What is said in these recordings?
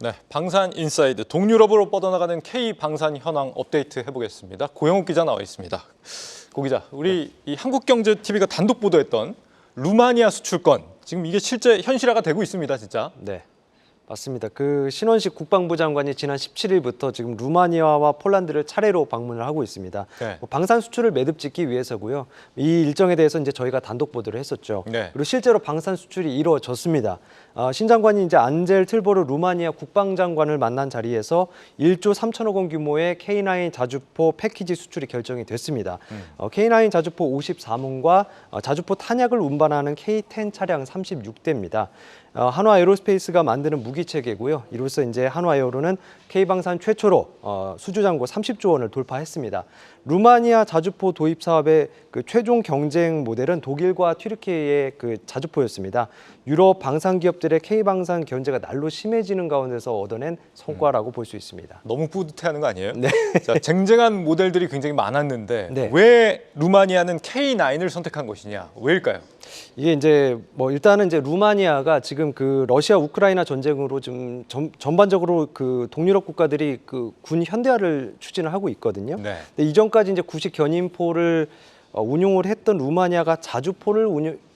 네, 방산 인사이드 동유럽으로 뻗어나가는 K 방산 현황 업데이트 해보겠습니다. 고영욱 기자 나와 있습니다. 고 기자, 우리 이 한국경제TV가 단독 보도했던 루마니아 수출권 지금 이게 실제 현실화가 되고 있습니다, 진짜. 네, 맞습니다. 그 신원식 국방부 장관이 지난 17일부터 지금 루마니아와 폴란드를 차례로 방문을 하고 있습니다. 네. 방산 수출을 매듭짓기 위해서고요. 이 일정에 대해서 이제 저희가 단독 보도를 했었죠. 네. 그리고 실제로 방산 수출이 이루어졌습니다. 신 장관이 이제 안젤 틀보르 루마니아 국방장관을 만난 자리에서 1조 3천억 원 규모의 K9 자주포 패키지 수출이 결정이 됐습니다. K9 자주포 54문과 자주포 탄약을 운반하는 K10 차량 36대입니다. 한화 에어로스페이스가 만드는 무기 체계고요. 이로써 이제 한화 에어로는 K방산 최초로 수주 잔고 30조 원을 돌파했습니다. 루마니아 자주포 도입 사업의 그 최종 경쟁 모델은 독일과 튀르키예의 그 자주포였습니다. 유럽 방산 기업들의 K방산 견제가 날로 심해지는 가운데서 얻어낸 성과라고 볼 수 있습니다. 너무 뿌듯해하는 거 아니에요? 네. 자, 쟁쟁한 모델들이 굉장히 많았는데 네. 왜 루마니아는 K9을 선택한 것이냐? 왜일까요? 이게 이제 뭐 일단은 이제 루마니아가 지금 그 러시아 우크라이나 전쟁으로 좀 전반적으로 그 동유럽 국가들이 그 군 현대화를 추진을 하고 있거든요. 네. 근데 이전까지 이제 구식 견인포를 운용을 했던 루마니아가 자주포를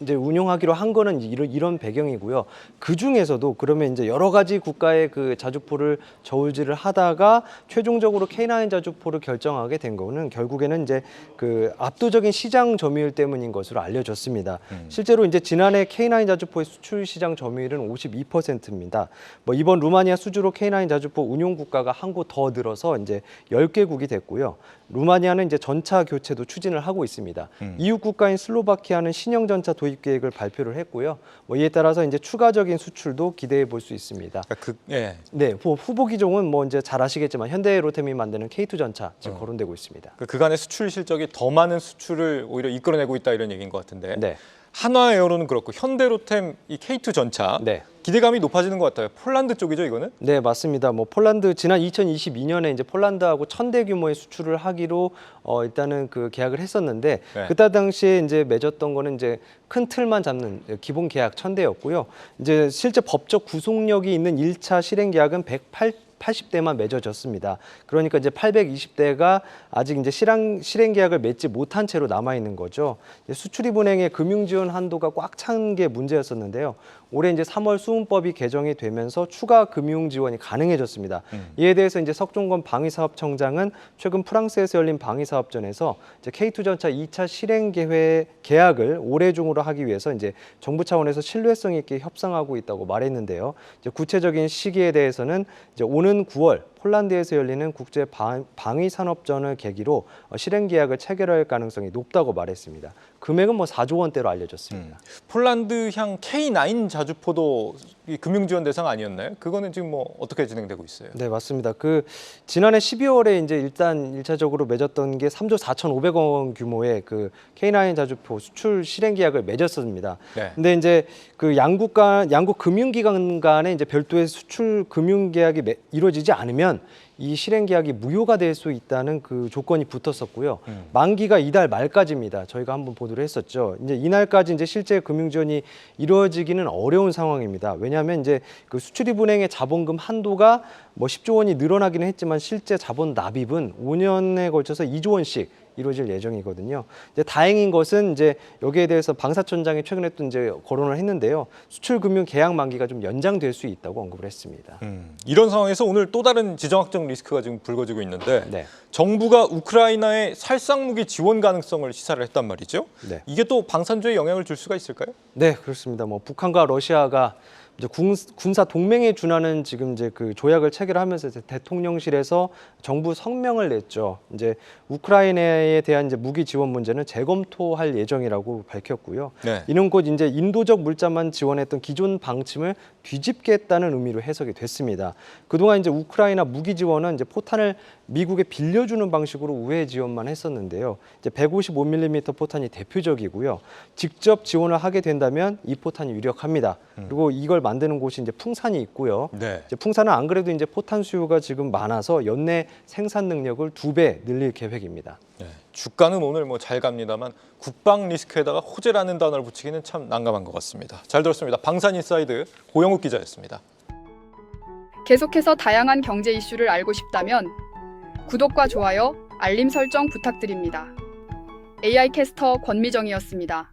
운용하기로 한 거는 이런 배경이고요. 그 중에서도 그러면 이제 여러 가지 국가의 그 자주포를 저울질을 하다가 최종적으로 K9 자주포를 결정하게 된 거는 결국에는 이제 그 압도적인 시장 점유율 때문인 것으로 알려졌습니다. 실제로 이제 지난해 K9 자주포의 수출 시장 점유율은 52%입니다. 뭐 이번 루마니아 수주로 K9 자주포 운용 국가가 한 곳 더 늘어서 이제 10개국이 됐고요. 루마니아는 이제 전차 교체도 추진을 하고 있습니다. 이웃 국가인 슬로바키아는 신형 전차 도입 계획을 발표를 했고요. 뭐 이에 따라서 이제 추가적인 수출도 기대해 볼 수 있습니다. 예. 네, 후보 기종은 뭐 이제 잘 아시겠지만 현대로템이 만드는 K2 전차 지금 거론되고 있습니다. 그간의 수출 실적이 더 많은 수출을 오히려 이끌어내고 있다 이런 얘기인 것 같은데. 네. 한화에어로는 그렇고 현대로템 이 K2 전차 네. 기대감이 높아지는 것 같아요. 폴란드 쪽이죠, 이거는? 네, 맞습니다. 뭐 폴란드 지난 2022년에 이제 폴란드하고 1,000대 규모의 수출을 하기로 일단은 그 계약을 했었는데 네. 그때 당시에 이제 맺었던 거는 이제 큰 틀만 잡는 기본 계약 1,000대였고요. 이제 실제 법적 구속력이 있는 1차 실행 계약은 180대만 맺어졌습니다. 그러니까 이제 820대가 아직 이제 실행 계약을 맺지 못한 채로 남아 있는 거죠. 수출입은행의 금융 지원 한도가 꽉 찬 게 문제였었는데요. 올해 이제 3월 수훈법이 개정이 되면서 추가 금융 지원이 가능해졌습니다. 이에 대해서 이제 석종건 방위사업청장은 최근 프랑스에서 열린 방위사업전에서 이제 K2 전차 2차 실행 계약을 올해 중으로 하기 위해서 이제 정부 차원에서 신뢰성 있게 협상하고 있다고 말했는데요. 이제 구체적인 시기에 대해서는 이제 오는 9월 폴란드에서 열리는 국제 방위산업전을 계기로 실행 계약을 체결할 가능성이 높다고 말했습니다. 금액은 뭐 4조 원대로 알려졌습니다. 폴란드향 K9 자주포도 이 금융 지원 대상 아니었나요? 그거는 지금 뭐 어떻게 진행되고 있어요? 네, 맞습니다. 그 지난해 12월에 이제 일단 1차적으로 맺었던 게 3조 4,500억 원 규모의 그 K9 자주포 수출 실행 계약을 맺었습니다. 네. 근데 이제 그 양국 금융기관 간에 이제 별도의 수출 금융 계약이 이루어지지 않으면 이 실행 계약이 무효가 될 수 있다는 그 조건이 붙었었고요. 만기가 이달 말까지입니다. 저희가 한번 보도를 했었죠. 이제 이날까지 이제 실제 금융 지원이 이루어지기는 어려운 상황입니다. 왜냐하면 이제 그 수출입은행의 자본금 한도가 뭐 10조 원이 늘어나기는 했지만 실제 자본 납입은 5년에 걸쳐서 2조 원씩 이루어질 예정이거든요. 이제 다행인 것은 이제 여기에 대해서 방사청장이 최근에 또 이제 거론을 했는데요. 수출 금융 계약 만기가 좀 연장될 수 있다고 언급을 했습니다. 이런 상황에서 오늘 또 다른 지정학적 리스크가 지금 불거지고 있는데 네. 정부가 우크라이나에 살상무기 지원 가능성을 시사를 했단 말이죠. 네. 이게 또 방산주에 영향을 줄 수가 있을까요? 네, 그렇습니다. 뭐 북한과 러시아가 이제 군사 동맹에 준하는 지금 이제 그 조약을 체결하면서 이제 대통령실에서 정부 성명을 냈죠. 이제 우크라이나에 대한 이제 무기 지원 문제는 재검토할 예정이라고 밝혔고요. 네. 이는 곧 이제 인도적 물자만 지원했던 기존 방침을 뒤집겠다는 의미로 해석이 됐습니다. 그동안 이제 우크라이나 무기 지원은 이제 포탄을 미국에 빌려주는 방식으로 우회 지원만 했었는데요. 이제 155mm 포탄이 대표적이고요. 직접 지원을 하게 된다면 이 포탄이 유력합니다. 그리고 이걸 만드는 곳이 이제 풍산이 있고요. 네. 이제 풍산은 안 그래도 이제 포탄 수요가 지금 많아서 연내 생산 능력을 2배 늘릴 계획입니다. 네. 주가는 오늘 뭐 잘 갑니다만 국방 리스크에다가 호재라는 단어를 붙이기는 참 난감한 것 같습니다. 잘 들었습니다. 방산 인사이드 고영욱 기자였습니다. 계속해서 다양한 경제 이슈를 알고 싶다면 구독과 좋아요, 알림 설정 부탁드립니다. AI 캐스터 권미정이었습니다.